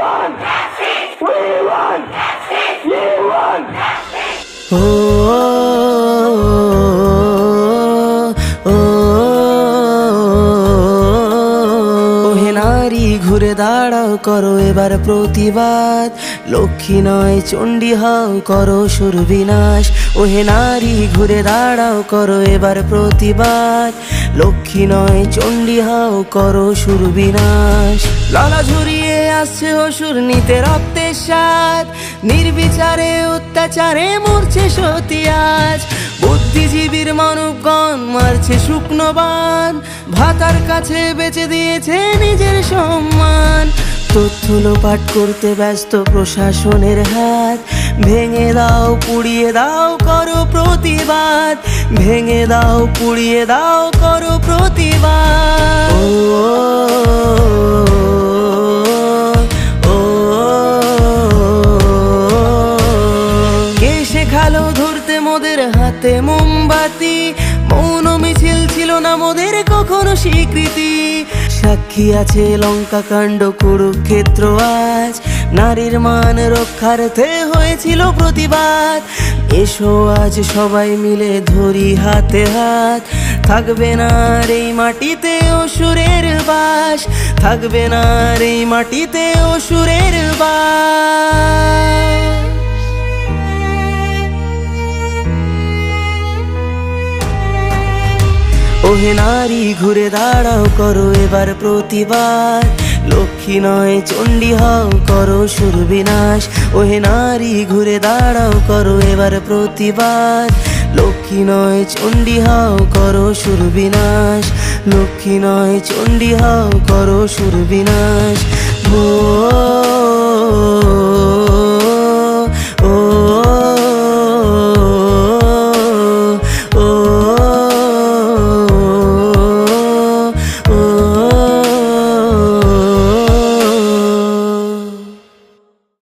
want justice. We want justice. We want justice. ওহে নারী ঘুরে দাঁড়াও করো এবার প্রতিবাদ, লক্ষ্মী নয় চণ্ডী হও করো সুরবিনাশ। ওহে নারী ঘুরে দাঁড়াও করো এবার প্রতিবাদ, লক্ষ্মী নয় চণ্ডী হও করো সুরবিনাশ। লালা ঝরিয়ে আসছে অসুর নিতে রক্তের স্বাদ, নির্বিচারে অত্যাচারে মরছে সতী আজ। বুদ্ধিজীবীর মানবগণ মারছে শুকনো বান, ভাতার কাছে বেচে দিয়েছে নিজের সম্মান। তথ্য লোপাট করতে ব্যস্ত প্রশাসনের হাত, ভেঙে দাও পুড়িয়ে দাও করো প্রতিবাদ, ভেঙে দাও পুড়িয়ে দাও করো প্রতিবাদ। কে শেখালো ধরতে মোদের হাতে মোমবাতি, মৌন মিছিল ছিল না মোদের কখনো স্বীকৃতি। সাক্ষী আছে লঙ্কা কাণ্ড কুরুক্ষেত্র আজ, নারীর মান রক্ষার্থে হয়েছিল প্রতিবাদ। এসো আজ সবাই মিলে ধরি হাতে হাত, থাকবে না আর এই মাটিতে অসুরের বাস, থাকবে না আর এই মাটিতে অসুরের বাস। ওহে নারী ঘুরে দাঁড়াও করো এবার প্রতিবাদ, লক্ষ্মী নয় চণ্ডী হও করো সুরবিনাশ। ওহে নারী ঘুরে দাঁড়াও করো এবার প্রতিবাদ, লক্ষ্মী নয় চণ্ডী হও করো সুরবিনাশ, লক্ষ্মী নয় চণ্ডী হও করো সুরবিনাশ।